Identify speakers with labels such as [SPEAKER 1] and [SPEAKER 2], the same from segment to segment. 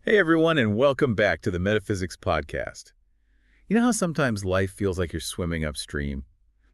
[SPEAKER 1] Hey everyone, and welcome back to the Metaphysics podcast. You know how sometimes life feels like you're swimming upstream?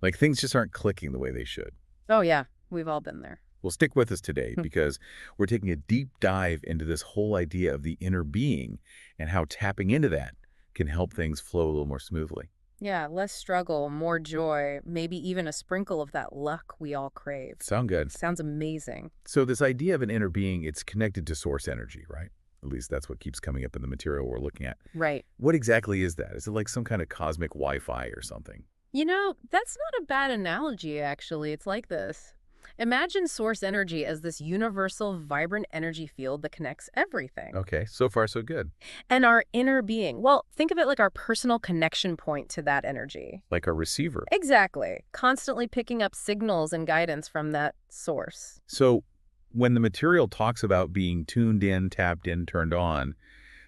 [SPEAKER 1] Like things just aren't clicking the way they should.
[SPEAKER 2] Oh, yeah. We've all been there.
[SPEAKER 1] Well, stick with us today because we're taking a deep dive into this whole idea of the inner being and how tapping into that can help things flow a little more smoothly.
[SPEAKER 2] Yeah, less struggle, more joy, maybe even a sprinkle of that luck we all crave.
[SPEAKER 1] Sound good?
[SPEAKER 2] Sounds amazing.
[SPEAKER 1] So this idea of an inner being, it's connected to source energy, right? At least that's what keeps coming up in the material we're looking at.
[SPEAKER 2] Right.
[SPEAKER 1] What exactly is that? Is it like some kind of cosmic Wi-Fi or something?
[SPEAKER 2] You know, that's not a bad analogy, actually. It's like this. Imagine source energy as this universal, vibrant energy field that connects everything.
[SPEAKER 1] Okay, so far so good.
[SPEAKER 2] And our inner being, well, think of it like our personal connection point to that energy.
[SPEAKER 1] Like a receiver.
[SPEAKER 2] Exactly. Constantly picking up signals and guidance from that source.
[SPEAKER 1] So when the material talks about being tuned in, tapped in, turned on,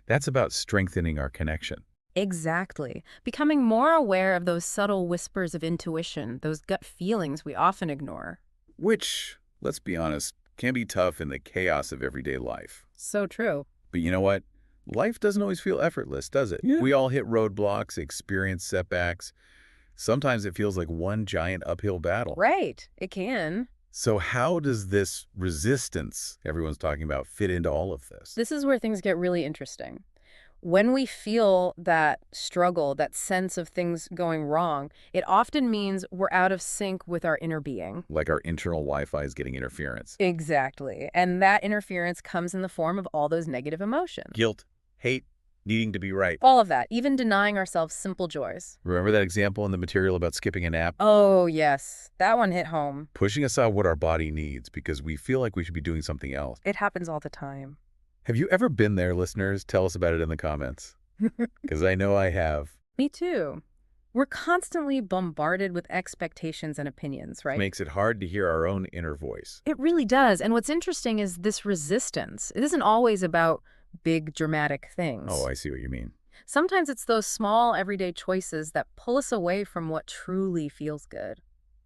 [SPEAKER 1] that's about strengthening our connection.
[SPEAKER 2] Exactly. Becoming more aware of those subtle whispers of intuition, those gut feelings we often ignore.
[SPEAKER 1] Which, let's be honest, can be tough in the chaos of everyday life.
[SPEAKER 2] So true.
[SPEAKER 1] But you know what? Life doesn't always feel effortless, does it?
[SPEAKER 2] Yeah.
[SPEAKER 1] We all hit roadblocks, experience setbacks. Sometimes it feels like one giant uphill battle.
[SPEAKER 2] Right. It can.
[SPEAKER 1] So how does this resistance everyone's talking about fit into all of this?
[SPEAKER 2] This is where things get really interesting. When we feel that struggle, that sense of things going wrong, it often means we're out of sync with our inner being.
[SPEAKER 1] Like our internal Wi-Fi is getting interference.
[SPEAKER 2] Exactly. And that interference comes in the form of all those negative emotions.
[SPEAKER 1] Guilt, hate, needing to be right.
[SPEAKER 2] All of that, even denying ourselves simple joys.
[SPEAKER 1] Remember that example in the material about skipping a nap?
[SPEAKER 2] Oh, yes. That one hit home.
[SPEAKER 1] Pushing aside what our body needs because we feel like we should be doing something else.
[SPEAKER 2] It happens all the time.
[SPEAKER 1] Have you ever been there, listeners? Tell us about it in the comments. Because I know I have.
[SPEAKER 2] Me too. We're constantly bombarded with expectations and opinions, right?
[SPEAKER 1] Makes it hard to hear our own inner voice.
[SPEAKER 2] It really does. And what's interesting is this resistance. It isn't always about big, dramatic things.
[SPEAKER 1] Oh, I see what you mean.
[SPEAKER 2] Sometimes it's those small, everyday choices that pull us away from what truly feels good.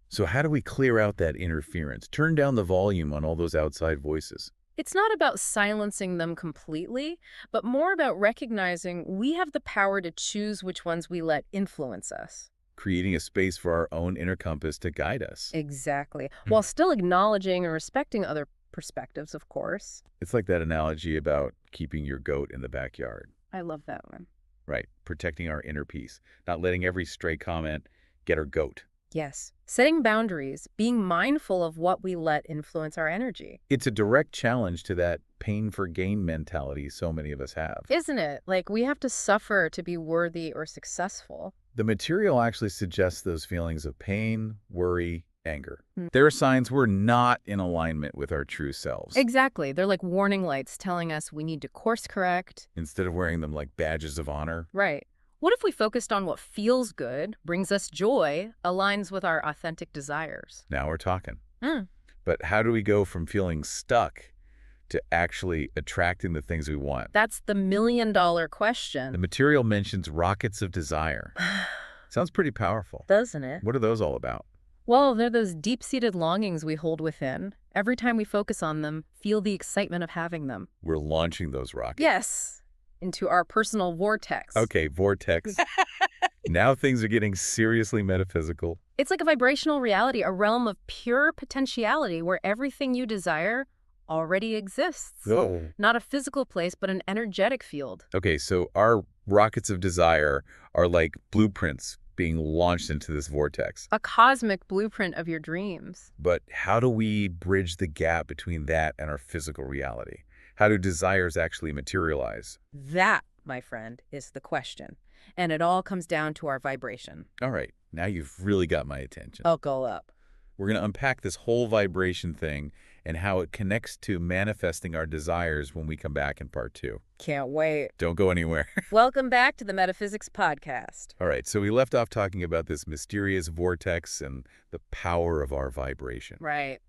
[SPEAKER 1] So how do we clear out that interference? Turn down the volume on all those outside voices.
[SPEAKER 2] It's not about silencing them completely, but more about recognizing we have the power to choose which ones we let influence us.
[SPEAKER 1] Creating a space for our own inner compass to guide us.
[SPEAKER 2] Exactly. While still acknowledging and respecting other perspectives, of course.
[SPEAKER 1] It's like that analogy about keeping your goat in the backyard.
[SPEAKER 2] I love that one.
[SPEAKER 1] Right, protecting our inner peace, not letting every stray comment get our goat.
[SPEAKER 2] Yes. Setting boundaries, being mindful of what we let influence our energy.
[SPEAKER 1] It's a direct challenge to that pain for gain mentality so many of us have.
[SPEAKER 2] Isn't it? Like we have to suffer to be worthy or successful.
[SPEAKER 1] The material actually suggests those feelings of pain, worry, anger. They're signs we're not in alignment with our true selves.
[SPEAKER 2] Exactly. They're like warning lights telling us we need to course correct.
[SPEAKER 1] Instead of wearing them like badges of honor.
[SPEAKER 2] Right. What if we focused on what feels good, brings us joy, aligns with our authentic desires?
[SPEAKER 1] Now we're talking.
[SPEAKER 2] Mm.
[SPEAKER 1] But how do we go from feeling stuck to actually attracting the things we want?
[SPEAKER 2] That's the million-dollar question.
[SPEAKER 1] The material mentions rockets of desire. Sounds pretty powerful.
[SPEAKER 2] Doesn't it?
[SPEAKER 1] What are those all about?
[SPEAKER 2] Well, they're those deep-seated longings we hold within. Every time we focus on them, feel the excitement of having them.
[SPEAKER 1] We're launching those rockets.
[SPEAKER 2] Yes, into our personal vortex.
[SPEAKER 1] Okay, vortex. Now things are getting seriously metaphysical.
[SPEAKER 2] It's like a vibrational reality, a realm of pure potentiality where everything you desire already exists.
[SPEAKER 1] Oh.
[SPEAKER 2] Not a physical place, but an energetic field.
[SPEAKER 1] Okay, so our rockets of desire are like blueprints being launched into this vortex.
[SPEAKER 2] A cosmic blueprint of your dreams.
[SPEAKER 1] But how do we bridge the gap between that and our physical reality? How do desires actually materialize?
[SPEAKER 2] That, my friend, is the question. And it all comes down to our vibration.
[SPEAKER 1] All right, now you've really got my attention.
[SPEAKER 2] I'll go up.
[SPEAKER 1] We're going to unpack this whole vibration thing and how it connects to manifesting our desires when we come back in part 2.
[SPEAKER 2] Can't wait.
[SPEAKER 1] Don't go anywhere.
[SPEAKER 2] Welcome back to the Metaphysics Podcast.
[SPEAKER 1] All right, so we left off talking about this mysterious vortex and the power of our vibration.
[SPEAKER 2] Right.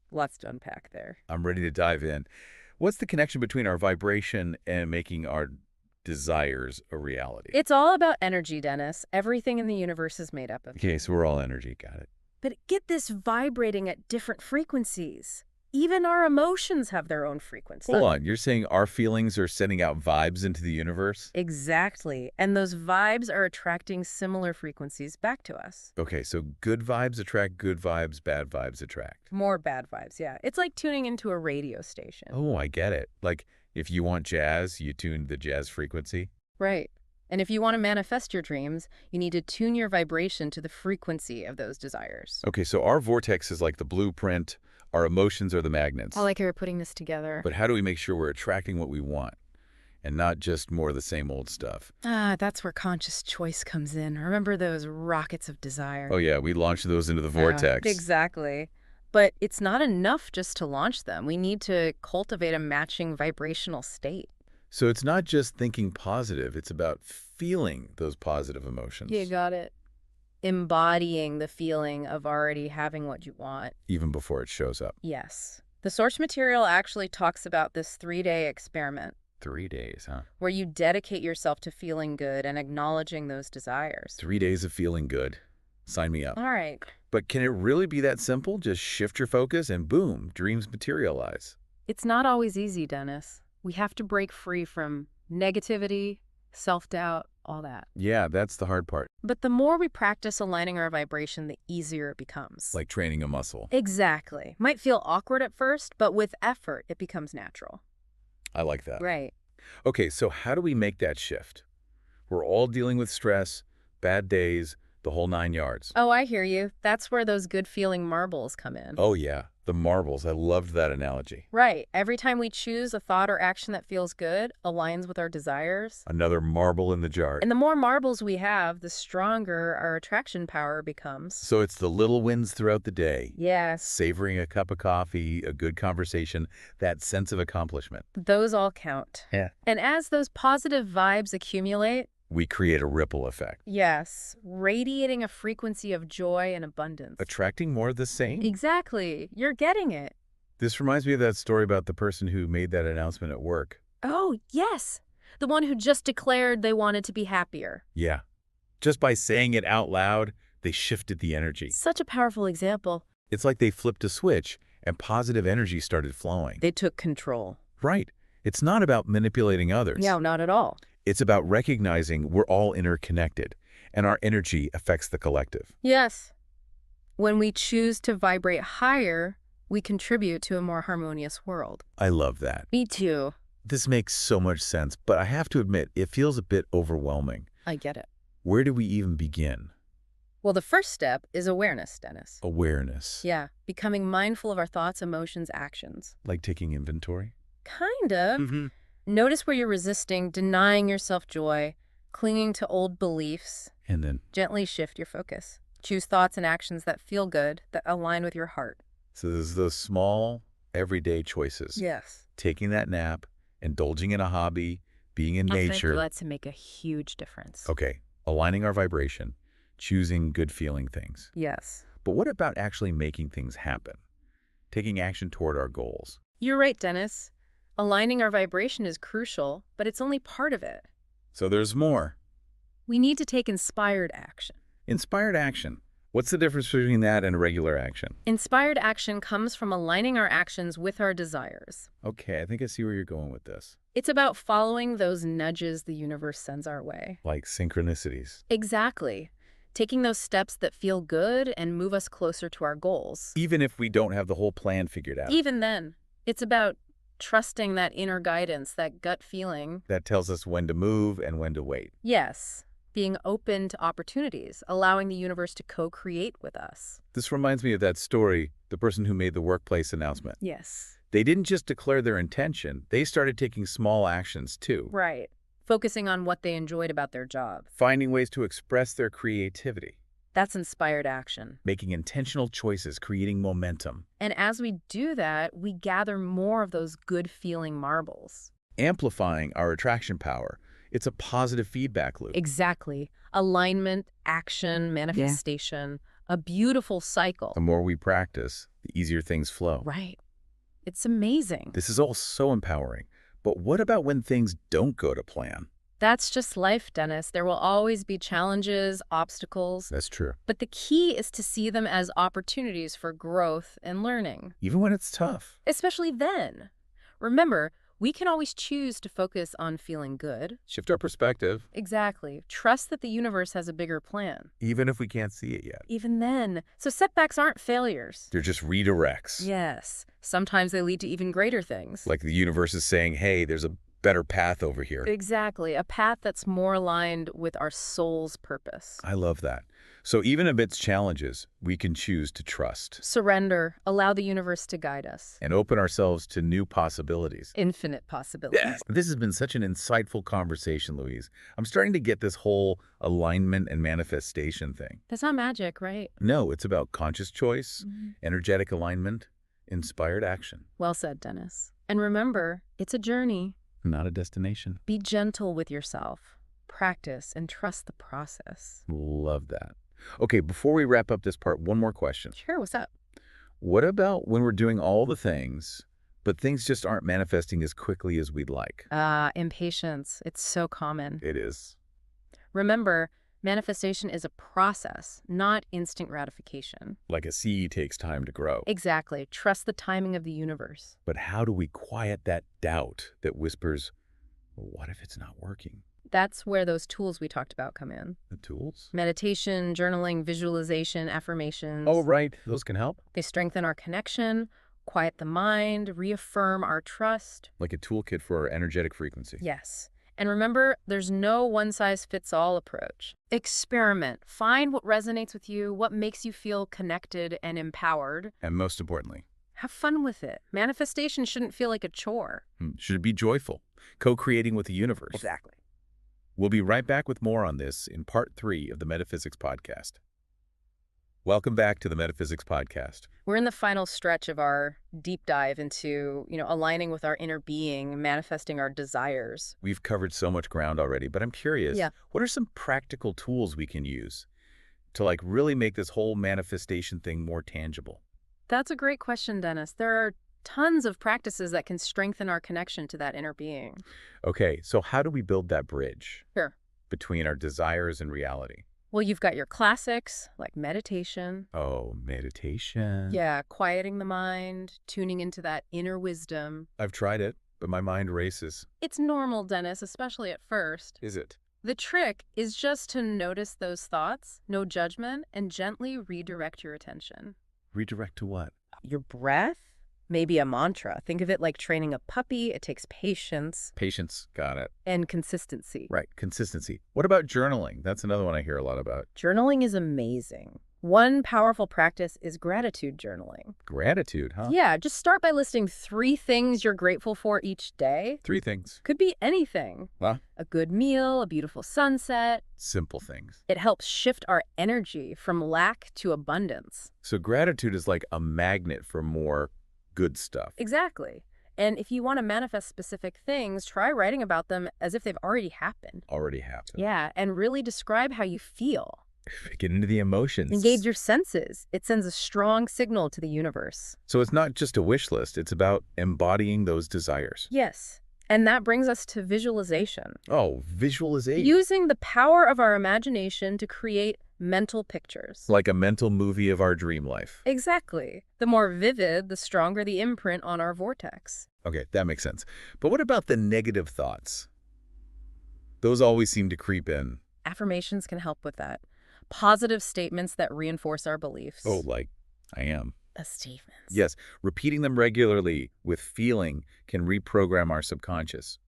[SPEAKER 2] Lots to unpack there.
[SPEAKER 1] I'm ready to dive in. What's the connection between our vibration and making our desires a reality?
[SPEAKER 2] It's all about energy, Dennis. Everything in the universe is made up of.
[SPEAKER 1] Okay, so we're all energy. Got it.
[SPEAKER 2] But get this vibrating at different frequencies. Even our emotions have their own frequency.
[SPEAKER 1] Hold on, you're saying our feelings are sending out vibes into the universe?
[SPEAKER 2] Exactly. And those vibes are attracting similar frequencies back to us.
[SPEAKER 1] Okay, so good vibes attract good vibes, bad vibes attract.
[SPEAKER 2] More bad vibes, yeah. It's like tuning into a radio station.
[SPEAKER 1] Oh, I get it. Like, if you want jazz, you tune the jazz frequency?
[SPEAKER 2] Right. And if you want to manifest your dreams, you need to tune your vibration to the frequency of those desires.
[SPEAKER 1] Okay, so our vortex is like the blueprint, our emotions are the magnets.
[SPEAKER 2] I like how you're putting this together.
[SPEAKER 1] But how do we make sure we're attracting what we want and not just more of the same old stuff?
[SPEAKER 2] That's where conscious choice comes in. Remember those rockets of desire?
[SPEAKER 1] Oh yeah, we launched those into the vortex.
[SPEAKER 2] Exactly. But it's not enough just to launch them. We need to cultivate a matching vibrational state.
[SPEAKER 1] So it's not just thinking positive, it's about feeling those positive emotions.
[SPEAKER 2] You got it. Embodying the feeling of already having what you want.
[SPEAKER 1] Even before it shows up.
[SPEAKER 2] Yes. The source material actually talks about this 3-day experiment
[SPEAKER 1] 3 days, huh?
[SPEAKER 2] where you dedicate yourself to feeling good and acknowledging those desires.
[SPEAKER 1] 3 days of feeling good. Sign me up.
[SPEAKER 2] All right.
[SPEAKER 1] But can it really be that simple? Just shift your focus and boom, dreams materialize.
[SPEAKER 2] It's not always easy, Dennis. We have to break free from negativity, self-doubt, all that.
[SPEAKER 1] Yeah, that's the hard part.
[SPEAKER 2] But the more we practice aligning our vibration, the easier it becomes.
[SPEAKER 1] Like training a muscle.
[SPEAKER 2] Exactly. Might feel awkward at first, but with effort, it becomes natural.
[SPEAKER 1] I like that.
[SPEAKER 2] Right.
[SPEAKER 1] Okay, so how do we make that shift? We're all dealing with stress, bad days, the whole 9 yards.
[SPEAKER 2] Oh, I hear you. That's where those good feeling marbles come in.
[SPEAKER 1] Oh yeah, the marbles. I loved that analogy.
[SPEAKER 2] Right. Every time we choose a thought or action that feels good, aligns with our desires.
[SPEAKER 1] Another marble in the jar.
[SPEAKER 2] And the more marbles we have, the stronger our attraction power becomes.
[SPEAKER 1] So it's the little wins throughout the day.
[SPEAKER 2] Yes.
[SPEAKER 1] Savoring a cup of coffee, a good conversation, that sense of accomplishment.
[SPEAKER 2] Those all count.
[SPEAKER 1] Yeah.
[SPEAKER 2] And as those positive vibes accumulate,
[SPEAKER 1] We create a ripple effect.
[SPEAKER 2] yes, radiating a frequency of joy and abundance.
[SPEAKER 1] Attracting more of the same?
[SPEAKER 2] Exactly. You're getting it.
[SPEAKER 1] This reminds me of that story about the person who made that announcement at work.
[SPEAKER 2] Oh, yes. The one who just declared they wanted to be happier.
[SPEAKER 1] Yeah. Just by saying it out loud, they shifted the energy.
[SPEAKER 2] Such a powerful example.
[SPEAKER 1] It's like they flipped a switch and positive energy started flowing.
[SPEAKER 2] They took control.
[SPEAKER 1] Right. It's not about manipulating others.
[SPEAKER 2] No, not at all.
[SPEAKER 1] It's about recognizing we're all interconnected and our energy affects the collective.
[SPEAKER 2] Yes. When we choose to vibrate higher, we contribute to a more harmonious world.
[SPEAKER 1] I love that.
[SPEAKER 2] Me too.
[SPEAKER 1] This makes so much sense, but I have to admit, it feels a bit overwhelming.
[SPEAKER 2] I get it.
[SPEAKER 1] Where do we even begin?
[SPEAKER 2] Well, the first step is awareness, Dennis.
[SPEAKER 1] Awareness.
[SPEAKER 2] Yeah, becoming mindful of our thoughts, emotions, actions.
[SPEAKER 1] Like taking inventory?
[SPEAKER 2] Kind of.
[SPEAKER 1] Mm-hmm.
[SPEAKER 2] Notice where you're resisting, denying yourself joy, clinging to old beliefs.
[SPEAKER 1] And then,
[SPEAKER 2] Gently shift your focus. Choose thoughts and actions that feel good, that align with your heart.
[SPEAKER 1] so there's those small, everyday choices.
[SPEAKER 2] Yes.
[SPEAKER 1] Taking that nap, indulging in a hobby, being in
[SPEAKER 2] I think
[SPEAKER 1] nature.
[SPEAKER 2] that's to make a huge difference.
[SPEAKER 1] Okay, aligning our vibration, choosing good feeling things.
[SPEAKER 2] Yes.
[SPEAKER 1] But what about actually making things happen? Taking action toward our goals.
[SPEAKER 2] You're right, Dennis. Aligning our vibration is crucial, but it's only part of it.
[SPEAKER 1] So there's more.
[SPEAKER 2] We need to take inspired action.
[SPEAKER 1] Inspired action. What's the difference between that and regular action?
[SPEAKER 2] Inspired action comes from aligning our actions with our desires.
[SPEAKER 1] Okay, I think I see where you're going with this.
[SPEAKER 2] It's about following those nudges the universe sends our way.
[SPEAKER 1] Like synchronicities.
[SPEAKER 2] Exactly. Taking those steps that feel good and move us closer to our goals.
[SPEAKER 1] Even if we don't have the whole plan figured out.
[SPEAKER 2] Even then, it's about trusting that inner guidance, that gut feeling.
[SPEAKER 1] That tells us when to move and when to wait.
[SPEAKER 2] Yes, being open to opportunities, allowing the universe to co-create with us.
[SPEAKER 1] This reminds me of that story, the person who made the workplace announcement.
[SPEAKER 2] Yes.
[SPEAKER 1] They didn't just declare their intention, they started taking small actions too.
[SPEAKER 2] Right. Focusing on what they enjoyed about their job.
[SPEAKER 1] Finding ways to express their creativity.
[SPEAKER 2] That's inspired action.
[SPEAKER 1] Making intentional choices, creating momentum.
[SPEAKER 2] And as we do that, we gather more of those good-feeling marbles.
[SPEAKER 1] Amplifying our attraction power. It's a positive feedback loop.
[SPEAKER 2] Exactly. Alignment, action, manifestation. A beautiful cycle.
[SPEAKER 1] The more we practice, the easier things flow.
[SPEAKER 2] Right. It's amazing.
[SPEAKER 1] This is all so empowering. But what about when things don't go to plan?
[SPEAKER 2] That's just life, Dennis. There will always be challenges, obstacles,
[SPEAKER 1] That's true.
[SPEAKER 2] but the key is to see them as opportunities for growth and learning,
[SPEAKER 1] Even when it's tough.
[SPEAKER 2] especially then. Remember, we can always choose to focus on feeling good.
[SPEAKER 1] Shift our perspective,
[SPEAKER 2] Exactly. Trust that the universe has a bigger plan.
[SPEAKER 1] even if we can't see it yet.
[SPEAKER 2] Even then. So setbacks aren't failures.
[SPEAKER 1] They're just redirects.
[SPEAKER 2] Yes. Sometimes they lead to even greater things.
[SPEAKER 1] Like the universe is saying, hey, there's a better path over here.
[SPEAKER 2] Exactly. A path that's more aligned with our soul's purpose.
[SPEAKER 1] I love that. So even amidst challenges, we can choose to trust
[SPEAKER 2] Surrender. Allow the universe to guide us.
[SPEAKER 1] and open ourselves to new possibilities.
[SPEAKER 2] Infinite possibilities.
[SPEAKER 1] Yes. This has been such an insightful conversation, Louise. I'm starting to get this whole alignment and manifestation thing.
[SPEAKER 2] That's not magic, right?
[SPEAKER 1] No, it's about conscious choice, energetic alignment, inspired action,
[SPEAKER 2] Well said, Dennis. And remember, it's a journey.
[SPEAKER 1] not a destination.
[SPEAKER 2] Be gentle with yourself. Practice and trust the process.
[SPEAKER 1] Love that. Okay, before we wrap up this part, one more question.
[SPEAKER 2] Sure, what's up?
[SPEAKER 1] What about when we're doing all the things, but things just aren't manifesting as quickly as we'd like?
[SPEAKER 2] Impatience. It's so common.
[SPEAKER 1] It is.
[SPEAKER 2] Remember, manifestation is a process, not instant gratification.
[SPEAKER 1] Like a seed takes time to grow.
[SPEAKER 2] Exactly. Trust the timing of the universe.
[SPEAKER 1] But how do we quiet that doubt that whispers, well, what if it's not working?
[SPEAKER 2] That's where those tools we talked about come in.
[SPEAKER 1] The tools?
[SPEAKER 2] Meditation, journaling, visualization, affirmations.
[SPEAKER 1] Oh, right. Those can help.
[SPEAKER 2] They strengthen our connection, quiet the mind, reaffirm our trust.
[SPEAKER 1] Like a toolkit for our energetic frequency.
[SPEAKER 2] Yes. And remember, there's no one-size-fits-all approach. Experiment. Find what resonates with you, what makes you feel connected and empowered.
[SPEAKER 1] And most importantly,
[SPEAKER 2] Have fun with it. Manifestation shouldn't feel like a chore.
[SPEAKER 1] should it be joyful, co-creating with the universe.
[SPEAKER 2] Exactly.
[SPEAKER 1] We'll be right back with more on this in part 3 of the Metaphysics Podcast. Welcome back to the Metaphysics Podcast.
[SPEAKER 2] We're in the final stretch of our deep dive into, aligning with our inner being, manifesting our desires.
[SPEAKER 1] We've covered so much ground already, but I'm curious,
[SPEAKER 2] Yeah.
[SPEAKER 1] what are some practical tools we can use to really make this whole manifestation thing more tangible?
[SPEAKER 2] That's a great question, Dennis. There are tons of practices that can strengthen our connection to that inner being.
[SPEAKER 1] Okay, so how do we build that bridge
[SPEAKER 2] Sure.
[SPEAKER 1] between our desires and reality?
[SPEAKER 2] Well, you've got your classics like meditation.
[SPEAKER 1] Oh, meditation.
[SPEAKER 2] Yeah, quieting the mind, tuning into that inner wisdom.
[SPEAKER 1] I've tried it, but my mind races.
[SPEAKER 2] It's normal, Dennis, especially at first.
[SPEAKER 1] Is it?
[SPEAKER 2] The trick is just to notice those thoughts, no judgment, and gently redirect your attention.
[SPEAKER 1] Redirect to what?
[SPEAKER 2] Your breath, maybe a mantra. Think of it like training a puppy. It takes patience
[SPEAKER 1] Patience. Got it.
[SPEAKER 2] and consistency.
[SPEAKER 1] Right, consistency. What about journaling? That's another one I hear a lot about.
[SPEAKER 2] Journaling is amazing. One powerful practice is gratitude journaling.
[SPEAKER 1] Gratitude, huh?
[SPEAKER 2] Yeah, just start by listing 3 things you're grateful for each day.
[SPEAKER 1] 3 things.
[SPEAKER 2] Could be anything.
[SPEAKER 1] Huh?
[SPEAKER 2] A good meal, a beautiful sunset.
[SPEAKER 1] Simple things.
[SPEAKER 2] It helps shift our energy from lack to abundance.
[SPEAKER 1] So gratitude is like a magnet for more good stuff.
[SPEAKER 2] Exactly. And if you want to manifest specific things, try writing about them as if they've already happened.
[SPEAKER 1] Already happened.
[SPEAKER 2] Yeah, and really describe how you feel.
[SPEAKER 1] Get into the emotions.
[SPEAKER 2] Engage your senses. It sends a strong signal to the universe.
[SPEAKER 1] So it's not just a wish list. It's about embodying those desires.
[SPEAKER 2] Yes. And that brings us to visualization.
[SPEAKER 1] Oh, visualization.
[SPEAKER 2] Using the power of our imagination to create mental pictures.
[SPEAKER 1] Like a mental movie of our dream life.
[SPEAKER 2] Exactly. The more vivid, the stronger the imprint on our vortex.
[SPEAKER 1] Okay, that makes sense. But what about the negative thoughts? Those always seem to creep in.
[SPEAKER 2] Affirmations can help with that. Positive statements that reinforce our beliefs.
[SPEAKER 1] Oh, like, I am.
[SPEAKER 2] Statements.
[SPEAKER 1] Yes, repeating them regularly with feeling can reprogram our subconscious.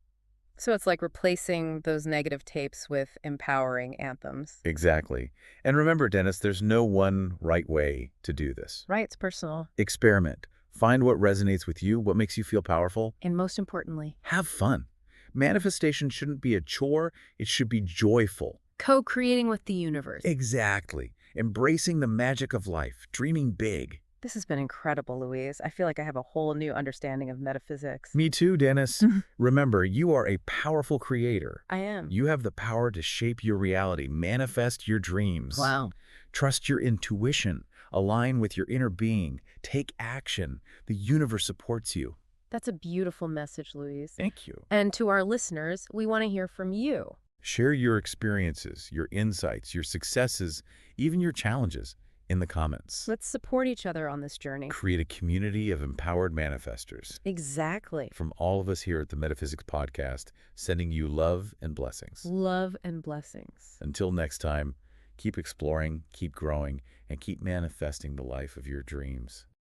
[SPEAKER 2] So it's like replacing those negative tapes with empowering anthems.
[SPEAKER 1] Exactly. And remember, Dennis, there's no one right way to do this.
[SPEAKER 2] Right, it's personal.
[SPEAKER 1] Experiment. Find what resonates with you, what makes you feel powerful.
[SPEAKER 2] And most importantly,
[SPEAKER 1] Have fun. Manifestation shouldn't be a chore. It should be joyful.
[SPEAKER 2] co-creating with the universe.
[SPEAKER 1] Exactly. Embracing the magic of life. Dreaming big.
[SPEAKER 2] This has been incredible, Louise. I feel like I have a whole new understanding of metaphysics.
[SPEAKER 1] Me too, Dennis. Remember, you are a powerful creator.
[SPEAKER 2] I am.
[SPEAKER 1] You have the power to shape your reality, manifest your dreams.
[SPEAKER 2] Wow.
[SPEAKER 1] Trust your intuition. Align with your inner being. Take action. The universe supports you.
[SPEAKER 2] That's a beautiful message, Louise.
[SPEAKER 1] Thank you.
[SPEAKER 2] And to our listeners, we want to hear from you.
[SPEAKER 1] Share your experiences, your insights, your successes, even your challenges in the comments.
[SPEAKER 2] Let's support each other on this journey.
[SPEAKER 1] Create a community of empowered manifestors.
[SPEAKER 2] Exactly.
[SPEAKER 1] From all of us here at the Metaphysics Podcast, sending you love and blessings.
[SPEAKER 2] Love and blessings.
[SPEAKER 1] Until next time, keep exploring, keep growing, and keep manifesting the life of your dreams.